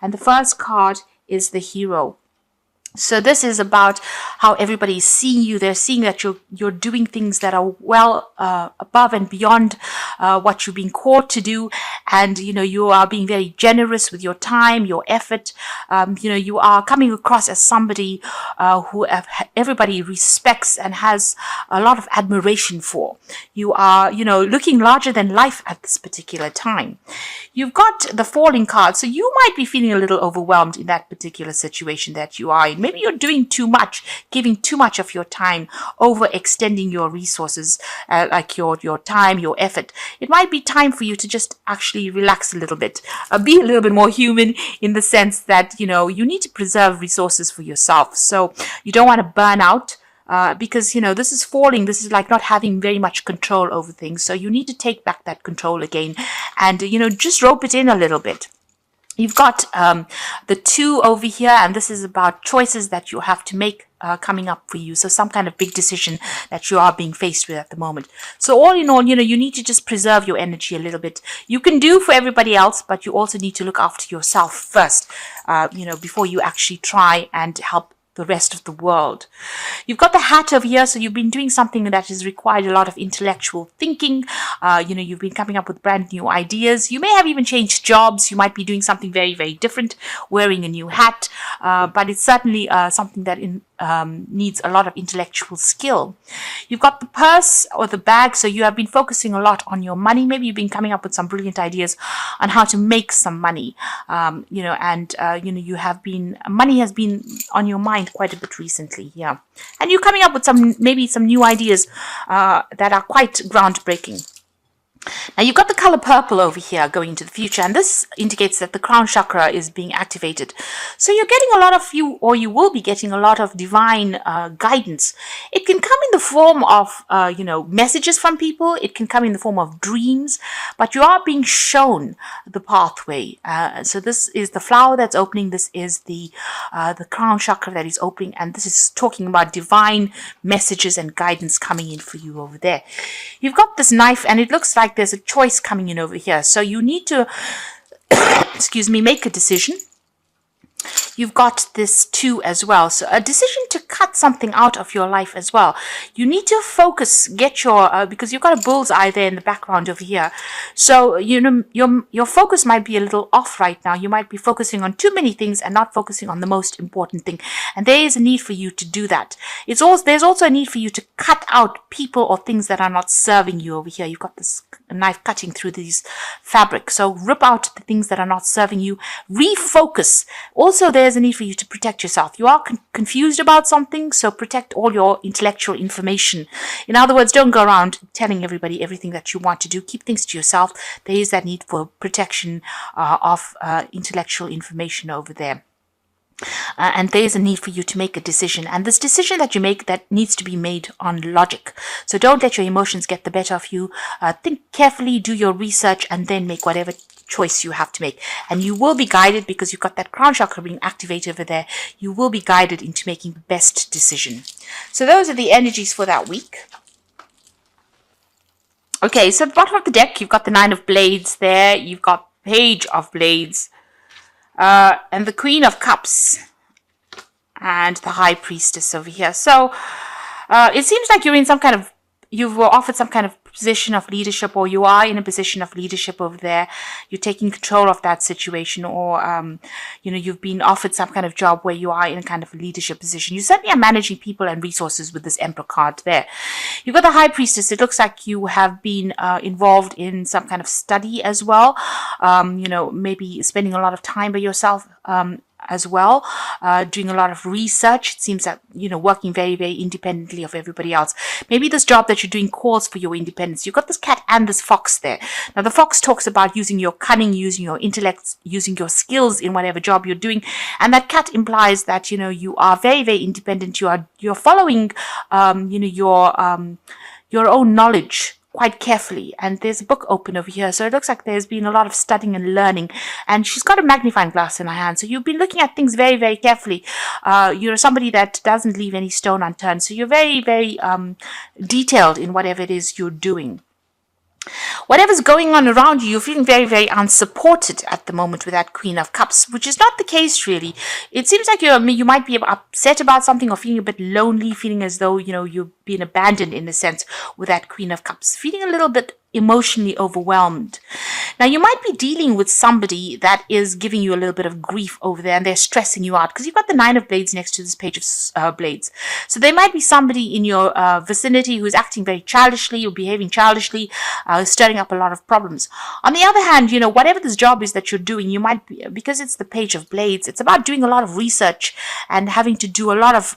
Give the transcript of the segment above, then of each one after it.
And the first card is the Hero. So this is about how everybody is seeing you. They're seeing that you're doing things that are well above and beyond what you're being called to do, and you are being very generous with your time, your effort. You are coming across as somebody who everybody respects and has a lot of admiration for. You are looking larger than life at this particular time. You've got the Falling card, so you might be feeling a little overwhelmed in that particular situation that you are in. Maybe you're doing too much, giving too much of your time, overextending your resources, like your time, your effort. It might be time for you to just actually relax a little bit, be a little bit more human in the sense that, you need to preserve resources for yourself. So you don't want to burn out. Because, this is falling. This is like not having very much control over things. So you need to take back that control again and, just rope it in a little bit. You've got the 2 over here, and this is about choices that you have to make coming up for you. So some kind of big decision that you are being faced with at the moment. So all in all, you need to just preserve your energy a little bit. You can do for everybody else, but you also need to look after yourself first, before you actually try and help the rest of the world. You've got the Hat over here, so you've been doing something that has required a lot of intellectual thinking. You've been coming up with brand new ideas. You may have even changed jobs. You might be doing something very, very different, wearing a new hat, but it's certainly something that needs a lot of intellectual skill. You've got the Purse or the bag, so you have been focusing a lot on your money. Maybe you've been coming up with some brilliant ideas on how to make some money, you have been, money has been on your mind quite a bit recently, yeah. And you're coming up with maybe some new ideas that are quite groundbreaking. Now you've got the color purple over here going into the future, and this indicates that the crown chakra is being activated. So you're getting a lot of you will be getting a lot of divine guidance. It can come in the form of messages from people. It can come in the form of dreams, but you are being shown the pathway. So this is the flower that's opening. This is the crown chakra that is opening, and this is talking about divine messages and guidance coming in for you over there. You've got this knife, and it looks like there's a choice coming in over here. So you need to, make a decision. You've got this 2 as well. So a decision to cut something out of your life as well. You need to focus, get your, because you've got a bullseye there in the background over here. So, your focus might be a little off right now. You might be focusing on too many things and not focusing on the most important thing. And there is a need for you to do that. There's also a need for you to cut out people or things that are not serving you over here. You've got this knife cutting through these fabric. So rip out the things that are not serving you. Refocus. Also, there's a need for you to protect yourself. You are confused about something, so protect all your intellectual information. In other words, don't go around telling everybody everything that you want to do. Keep things to yourself. There is that need for protection of intellectual information over there. And there is a need for you to make a decision. And this decision that you make, that needs to be made on logic. So don't let your emotions get the better of you. Think carefully, do your research, and then make whatever choice you have to make. And you will be guided, because you've got that crown chakra being activated over there. You will be guided into making the best decision. So those are the energies for that week. Okay, so at the bottom of the deck, you've got the 9 of Blades there. You've got Page of Blades. And the Queen of Cups. And the High Priestess over here. So it seems like you were offered some kind of position of leadership, or you are in a position of leadership over there. You're taking control of that situation, or you've been offered some kind of job where you are in a kind of leadership position. You certainly are managing people and resources with this Emperor card there. You've got the High Priestess. It looks like you have been involved in some kind of study as well. Maybe spending a lot of time by yourself as well, doing a lot of research. It seems that, working very, very independently of everybody else. Maybe this job that you're doing calls for your independence. You've got this cat and this fox there. Now, the fox talks about using your cunning, using your intellect, using your skills in whatever job you're doing. And that cat implies that, you are very, very independent. You're following, your own knowledge quite carefully. And there's a book open over here. So it looks like there's been a lot of studying and learning. And she's got a magnifying glass in her hand. So you've been looking at things very, very carefully. You're somebody that doesn't leave any stone unturned. So you're very, very detailed in whatever it is you're doing. Whatever's going on around you, you're feeling very, very unsupported at the moment with that Queen of Cups, which is not the case really. It seems like you might be upset about something or feeling a bit lonely, feeling as though, you've been abandoned in a sense with that Queen of Cups, feeling a little bit emotionally overwhelmed. Now, you might be dealing with somebody that is giving you a little bit of grief over there and they're stressing you out because you've got the Nine of Blades next to this Page of Blades. So there might be somebody in your vicinity who's acting very childishly or behaving childishly, stirring up a lot of problems. On the other hand, whatever this job is that you're doing, you might be, because it's the Page of Blades, it's about doing a lot of research and having to do a lot of,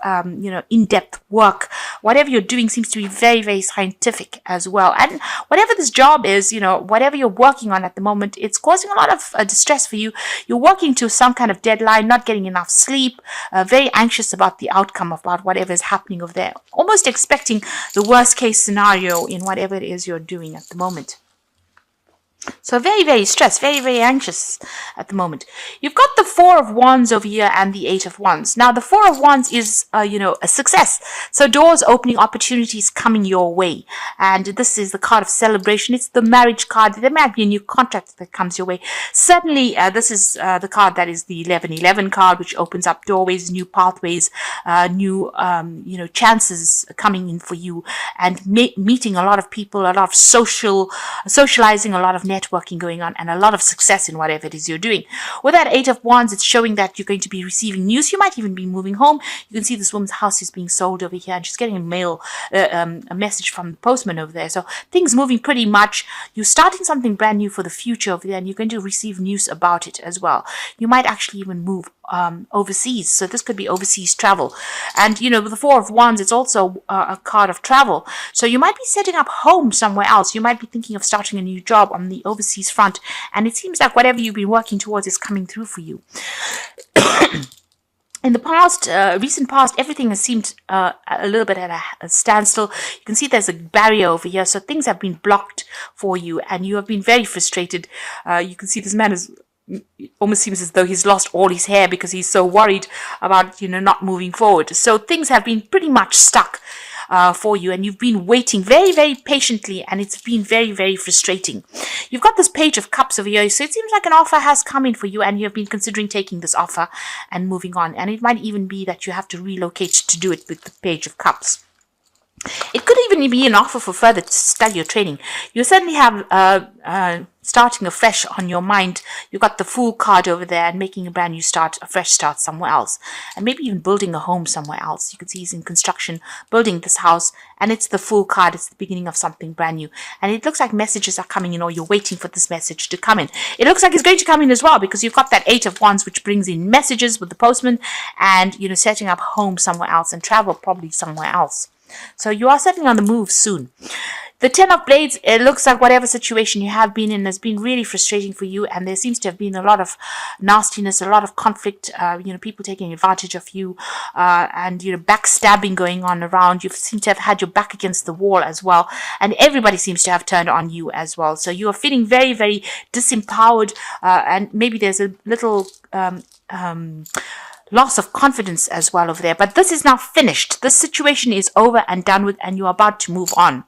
in-depth work. Whatever you're doing seems to be very, very scientific as well. And whatever this job is, whatever you're working on at the moment, it's causing a lot of distress for you. You're working to some kind of deadline, not getting enough sleep, very anxious about the outcome, about whatever is happening over there, almost expecting the worst case scenario in whatever it is you're doing at the moment. So very, very stressed, very, very anxious at the moment. You've got the Four of Wands over here and the Eight of Wands. Now, the Four of Wands is, a success. So doors opening, opportunities coming your way. And this is the card of celebration. It's the marriage card. There might be a new contract that comes your way. Certainly, this is the card that is the 1111 card, which opens up doorways, new pathways, new, chances coming in for you and meeting a lot of people, a lot of socializing, a lot of networking going on, and a lot of success in whatever it is you're doing. With that Eight of Wands, it's showing that you're going to be receiving news. You might even be moving home. You can see this woman's house is being sold over here, and she's getting a message from the postman over there. So things moving pretty much. You're starting something brand new for the future over there, and you're going to receive news about it as well. You might actually even move overseas. So this could be overseas travel. And, with the Four of Wands, it's also a card of travel. So you might be setting up home somewhere else. You might be thinking of starting a new job on the overseas front. And it seems like whatever you've been working towards is coming through for you. In the past, recent past, everything has seemed a little bit at a standstill. You can see there's a barrier over here. So things have been blocked for you and you have been very frustrated. You can see this man is almost seems as though he's lost all his hair because he's so worried about, not moving forward. So things have been pretty much stuck for you, and you've been waiting very, very patiently, and it's been very, very frustrating. You've got this Page of Cups over here, so it seems like an offer has come in for you, and you have been considering taking this offer and moving on. And it might even be that you have to relocate to do it with the Page of Cups. It could even be an offer for further study or training. You certainly have starting afresh on your mind. You've got the Fool card over there and making a brand new start, a fresh start somewhere else. And maybe even building a home somewhere else. You can see he's in construction, building this house. And it's the Fool card. It's the beginning of something brand new. And it looks like messages are coming in, or you're waiting for this message to come in. It looks like it's going to come in as well, because you've got that Eight of Wands, which brings in messages with the postman and, setting up home somewhere else and travel probably somewhere else. So you are setting on the move soon. The Ten of Blades, it looks like whatever situation you have been in has been really frustrating for you, and there seems to have been a lot of nastiness, a lot of conflict, people taking advantage of you, and, backstabbing going on around. You seem to have had your back against the wall as well, and everybody seems to have turned on you as well. So you are feeling very, very disempowered, and maybe there's a little loss of confidence as well over there. But this is now finished. This situation is over and done with, and you're about to move on.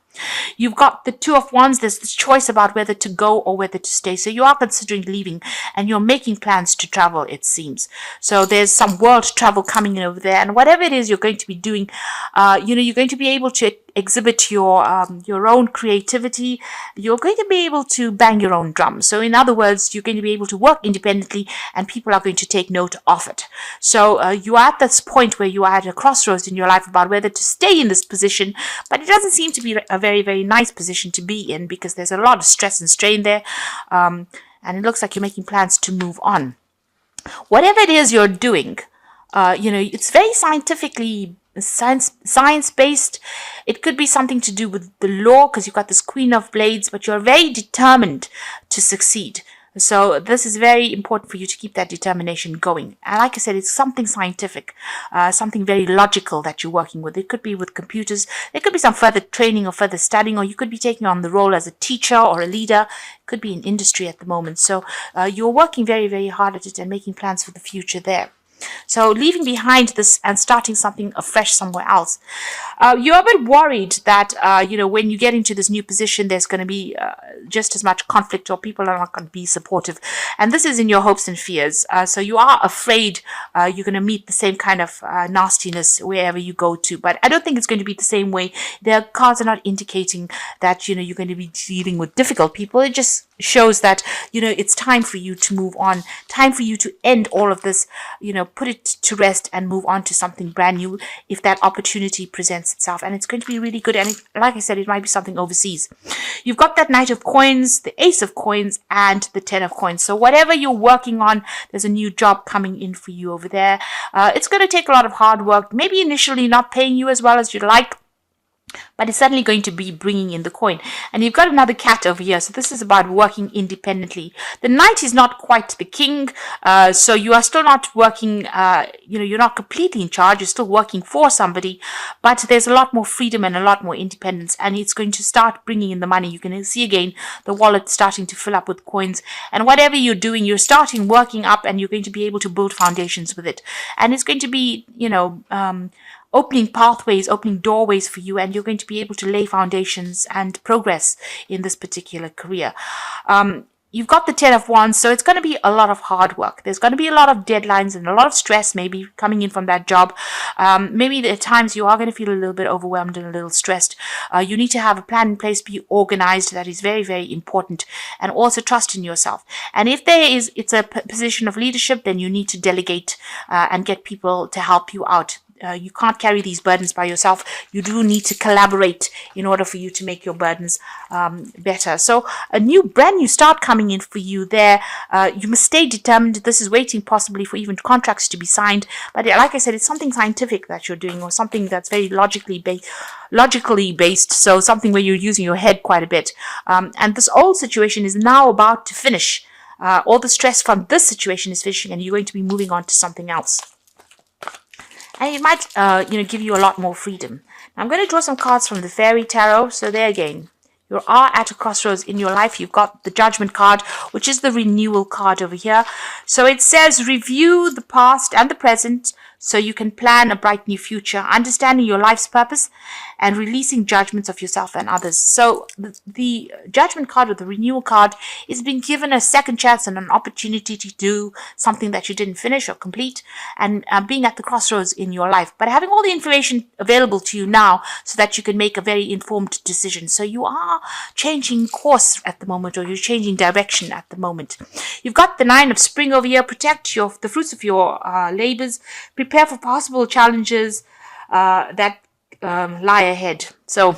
You've got the Two of Wands. There's this choice about whether to go or whether to stay. So you are considering leaving, and you're making plans to travel, it seems. So there's some world travel coming in over there, and whatever it is you're going to be doing, you're going to be able to exhibit your own creativity. You're going to be able to bang your own drum. So in other words, you're going to be able to work independently, and people are going to take note of it. So you are at this point where you are at a crossroads in your life about whether to stay in this position, but it doesn't seem to be a very, very nice position to be in, because there's a lot of stress and strain there, and it looks like you're making plans to move on. Whatever it is you're doing, it's very science-based. It could be something to do with the law, because you've got this Queen of Blades, but you're very determined to succeed. So this is very important for you to keep that determination going. And like I said, it's something scientific, something very logical that you're working with. It could be with computers. There could be some further training or further studying, or you could be taking on the role as a teacher or a leader. It could be in industry at the moment. So you're working very, very hard at it and making plans for the future there. So leaving behind this and starting something afresh somewhere else. You're a bit worried that, when you get into this new position, there's going to be just as much conflict, or people are not going to be supportive. And this is in your hopes and fears. So you are afraid you're going to meet the same kind of nastiness wherever you go to. But I don't think it's going to be the same way. Their cards are not indicating that, you're going to be dealing with difficult people. It just shows that, it's time for you to move on, time for you to end all of this, put it to rest and move on to something brand new if that opportunity presents itself. And it's going to be really good. And like I said, it might be something overseas. You've got that Knight of Coins, the Ace of Coins, and the Ten of Coins. So whatever you're working on, there's a new job coming in for you over there. It's going to take a lot of hard work, maybe initially not paying you as well as you'd like, but it's certainly going to be bringing in the coin. And you've got another cat over here. So this is about working independently. The knight is not quite the king. So you are still not working, you're not completely in charge. You're still working for somebody, but there's a lot more freedom and a lot more independence. And it's going to start bringing in the money. You can see again, the wallet starting to fill up with coins. And whatever you're doing, you're starting working up, and you're going to be able to build foundations with it. And it's going to be, opening pathways, opening doorways for you, and you're going to be able to lay foundations and progress in this particular career. You've got the Ten of Wands, so it's going to be a lot of hard work. There's going to be a lot of deadlines and a lot of stress maybe coming in from that job. Maybe at times you are going to feel a little bit overwhelmed and a little stressed. You need to have a plan in place, be organized. That is very, very important. And also trust in yourself. And if it's a position of leadership, then you need to delegate and get people to help you out. You can't carry these burdens by yourself. You do need to collaborate in order for you to make your burdens better. So a brand new start coming in for you there. You must stay determined. This is waiting possibly for even contracts to be signed. But like I said, it's something scientific that you're doing, or something that's very logically based. So something where you're using your head quite a bit. And this old situation is now about to finish. All the stress from this situation is finishing, and you're going to be moving on to something else. And it might, give you a lot more freedom. Now, I'm going to draw some cards from the Fairy Tarot. So there again, you are at a crossroads in your life. You've got the Judgment card, which is the renewal card over here. So it says, review the past and the present so you can plan a bright new future, understanding your life's purpose and releasing judgments of yourself and others. So the Judgment card, or the renewal card, is being given a second chance and an opportunity to do something that you didn't finish or complete, and being at the crossroads in your life, but having all the information available to you now so that you can make a very informed decision. So you are changing course at the moment, or you're changing direction at the moment. You've got the Nine of Spring over here. Protect the fruits of your labors. Prepare for possible challenges that lie ahead. So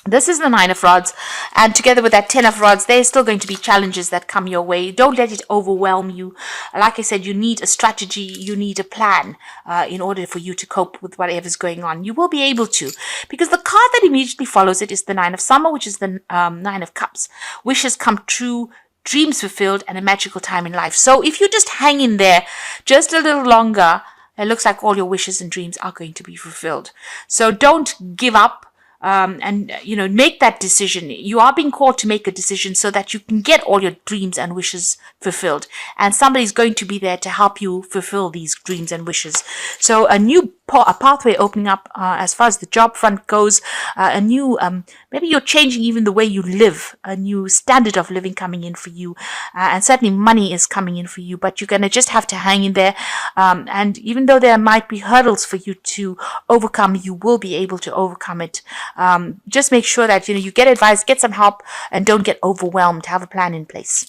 this is the Nine of Rods, and together with that Ten of Rods, there's still going to be challenges that come your way. Don't let it overwhelm you. Like I said, you need a strategy, you need a plan in order for you to cope with whatever's going on. You will be able to, because the card that immediately follows it is the Nine of Summer, which is the Nine of Cups. Wishes come true, dreams fulfilled, and a magical time in life. So if you just hang in there just a little longer, it looks like all your wishes and dreams are going to be fulfilled. So don't give up. And make that decision. You are being called to make a decision so that you can get all your dreams and wishes fulfilled. And somebody's going to be there to help you fulfill these dreams and wishes. So a pathway opening up as far as the job front goes. Maybe you're changing even the way you live. A new standard of living coming in for you. And certainly money is coming in for you. But you're going to just have to hang in there. And even though there might be hurdles for you to overcome, you will be able to overcome it. Just make sure that you get advice, get some help, and don't get overwhelmed. Have a plan in place.